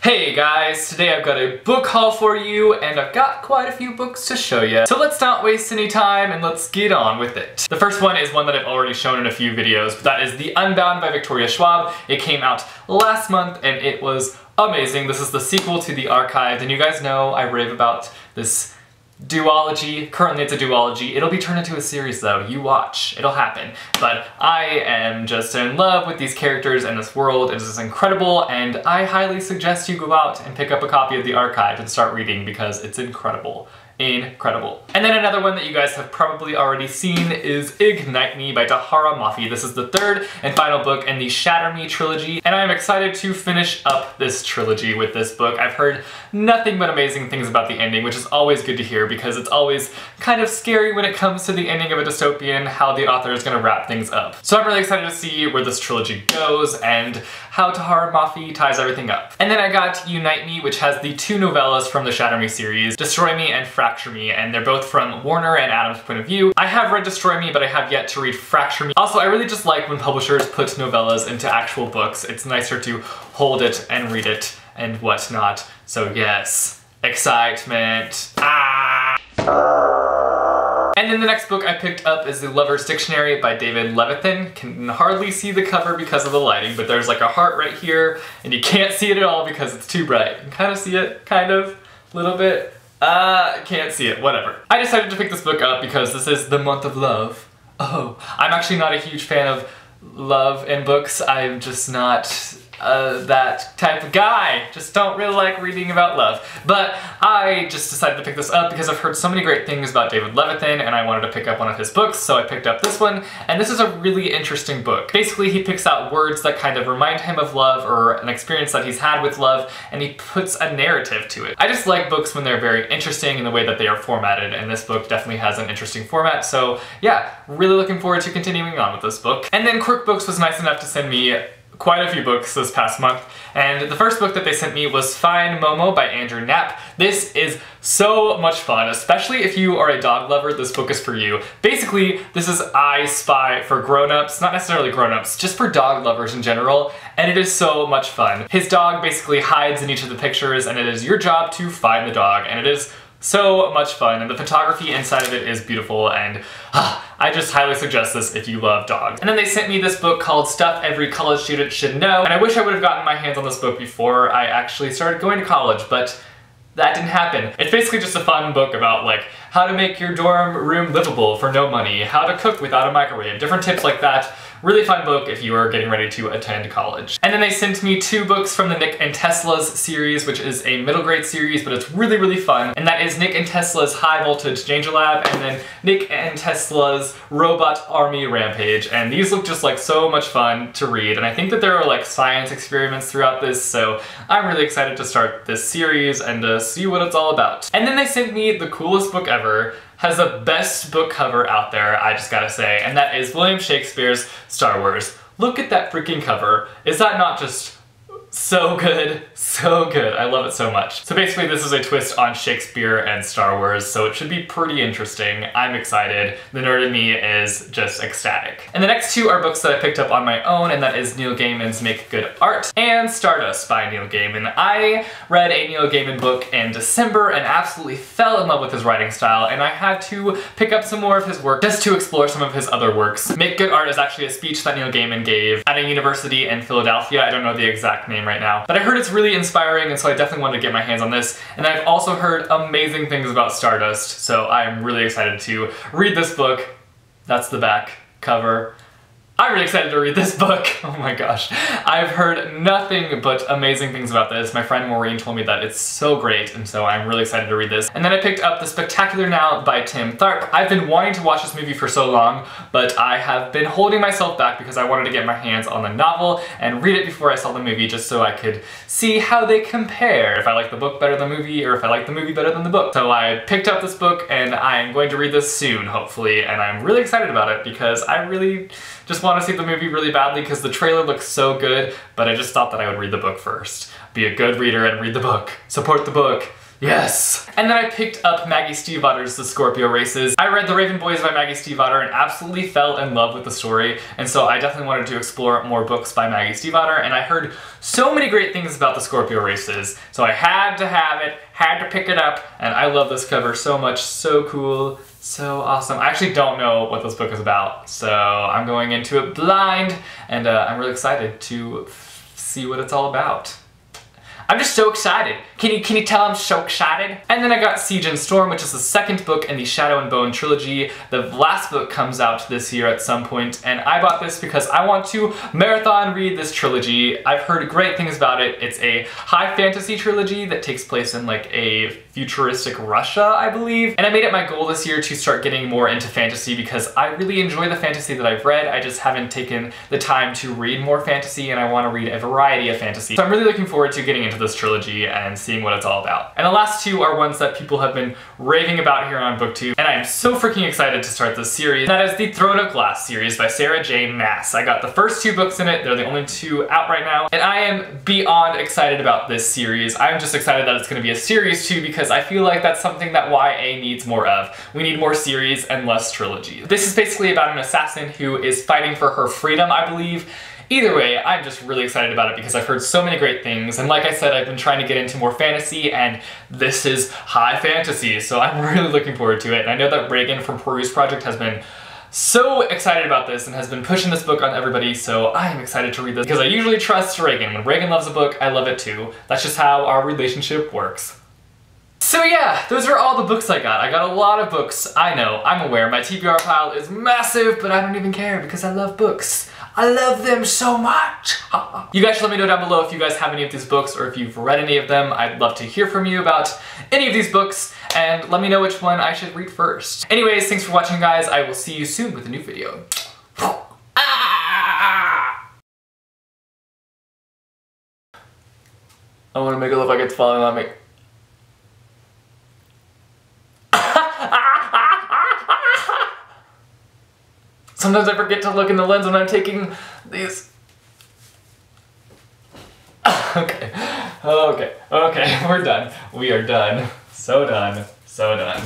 Hey guys, today I've got a book haul for you, and I've got quite a few books to show you. So let's not waste any time and let's get on with it. The first one is one that I've already shown in a few videos, but that is The Unbound by Victoria Schwab. It came out last month and it was amazing. This is the sequel to The Archived, and you guys know I rave about this duology. Currently it's a duology. It'll be turned into a series though. You watch. It'll happen. But I am just in love with these characters and this world. It is incredible, and I highly suggest you go out and pick up a copy of The Archive and start reading because it's incredible. Incredible. And then another one that you guys have probably already seen is Ignite Me by Tahara Mafi. This is the third and final book in the Shatter Me trilogy, and I'm excited to finish up this trilogy with this book. I've heard nothing but amazing things about the ending, which is always good to hear because it's always kind of scary when it comes to the ending of a dystopian, how the author is going to wrap things up. So I'm really excited to see where this trilogy goes and how Tahara Mafi ties everything up. And then I got Unite Me, which has the two novellas from the Shatter Me series, Destroy Me and Fracture Me, and they're both from Warner and Adam's point of view. I have read Destroy Me, but I have yet to read Fracture Me. Also, I really just like when publishers put novellas into actual books. It's nicer to hold it and read it and whatnot. So yes, excitement. And then the next book I picked up is The Lover's Dictionary by David Levithan. Can hardly see the cover because of the lighting, but there's like a heart right here, and you can't see it at all because it's too bright. You can kind of see it, kind of, a little bit. Can't see it, whatever. I decided to pick this book up because this is the month of love. Oh, I'm actually not a huge fan of love in books. I'm just not that type of guy. Just don't really like reading about love. But I just decided to pick this up because I've heard so many great things about David Levithan and I wanted to pick up one of his books, so I picked up this one, and this is a really interesting book. Basically, he picks out words that kind of remind him of love or an experience that he's had with love, and he puts a narrative to it. I just like books when they're very interesting in the way that they are formatted, and this book definitely has an interesting format, so yeah, really looking forward to continuing on with this book. And then Quirk Books was nice enough to send me quite a few books this past month, and the first book that they sent me was Fine Momo by Andrew Knapp. This is so much fun, especially if you are a dog lover. This book is for you. Basically, this is I Spy for grown-ups, not necessarily grown-ups, just for dog lovers in general, and it is so much fun. His dog basically hides in each of the pictures, and it is your job to find the dog, and it is so much fun, and the photography inside of it is beautiful, and I just highly suggest this if you love dogs. And then they sent me this book called Stuff Every College Student Should Know, and I wish I would have gotten my hands on this book before I actually started going to college, but that didn't happen. It's basically just a fun book about like how to make your dorm room livable for no money, how to cook without a microwave, different tips like that. Really fun book if you are getting ready to attend college. And then they sent me two books from the Nick and Tesla's series, which is a middle grade series, but it's really, really fun. And that is Nick and Tesla's High Voltage Danger Lab, and then Nick and Tesla's Robot Army Rampage. And these look just like so much fun to read. And I think that there are like science experiments throughout this, so I'm really excited to start this series and to see what it's all about. And then they sent me the coolest book ever. Has the best book cover out there, I just gotta say, and that is William Shakespeare's Star Wars. Look at that freaking cover. Is that not just so good? So good. I love it so much. So basically this is a twist on Shakespeare and Star Wars, so it should be pretty interesting. I'm excited. The nerd in me is just ecstatic. And the next two are books that I picked up on my own, and that is Neil Gaiman's Make Good Art and Stardust by Neil Gaiman. I read a Neil Gaiman book in December and absolutely fell in love with his writing style, and I had to pick up some more of his work just to explore some of his other works. Make Good Art is actually a speech that Neil Gaiman gave at a university in Philadelphia. I don't know the exact name right now, but I heard it's really inspiring, and so I definitely wanted to get my hands on this. And I've also heard amazing things about Stardust, so I'm really excited to read this book. That's the back cover. I'm really excited to read this book. Oh my gosh. I've heard nothing but amazing things about this. My friend Maureen told me that it's so great, and so I'm really excited to read this. And then I picked up The Spectacular Now by Tim Tharp. I've been wanting to watch this movie for so long, but I have been holding myself back because I wanted to get my hands on the novel and read it before I saw the movie, just so I could see how they compare, if I like the book better than the movie, or if I like the movie better than the book. So I picked up this book, and I am going to read this soon, hopefully, and I'm really excited about it because I really just want to see the movie really badly because the trailer looks so good, but I just thought that I would read the book first. Be a good reader and read the book. Support the book. Yes! And then I picked up Maggie Stiefvater's The Scorpio Races. I read The Raven Boys by Maggie Stiefvater and absolutely fell in love with the story, and so I definitely wanted to explore more books by Maggie Stiefvater, and I heard so many great things about The Scorpio Races, so I had to have it, had to pick it up, and I love this cover so much. So cool, so awesome. I actually don't know what this book is about, so I'm going into it blind, and I'm really excited to see what it's all about. I'm just so excited. Can you tell I'm so excited? And then I got Siege and Storm, which is the second book in the Shadow and Bone trilogy. The last book comes out this year at some point, and I bought this because I want to marathon read this trilogy. I've heard great things about it. It's a high fantasy trilogy that takes place in like a futuristic Russia, I believe. And I made it my goal this year to start getting more into fantasy because I really enjoy the fantasy that I've read. I just haven't taken the time to read more fantasy, and I want to read a variety of fantasy. So I'm really looking forward to getting into this trilogy and seeing what it's all about. And the last two are ones that people have been raving about here on BookTube, and I am so freaking excited to start this series. That is the Throne of Glass series by Sarah J. Maas. I got the first two books in it. They're the only two out right now, and I am beyond excited about this series. I'm just excited that it's going to be a series too, because I feel like that's something that YA needs more of. We need more series and less trilogies. This is basically about an assassin who is fighting for her freedom, I believe. Either way, I'm just really excited about it because I've heard so many great things, and like I said, I've been trying to get into more fantasy, and this is high fantasy, so I'm really looking forward to it. And I know that Reagan from Peruse Project has been so excited about this and has been pushing this book on everybody, so I am excited to read this because I usually trust Reagan. When Reagan loves a book, I love it too. That's just how our relationship works. So yeah, those are all the books I got. I got a lot of books. I know, I'm aware, my TBR pile is massive, but I don't even care because I love books. I love them so much. You guys should let me know down below if you guys have any of these books or if you've read any of them. I'd love to hear from you about any of these books, and let me know which one I should read first. Anyways, thanks for watching, guys. I will see you soon with a new video. I want to make it look like it's falling on me. Sometimes I forget to look in the lens when I'm taking these. Okay, we're done. We are done. So done, so done.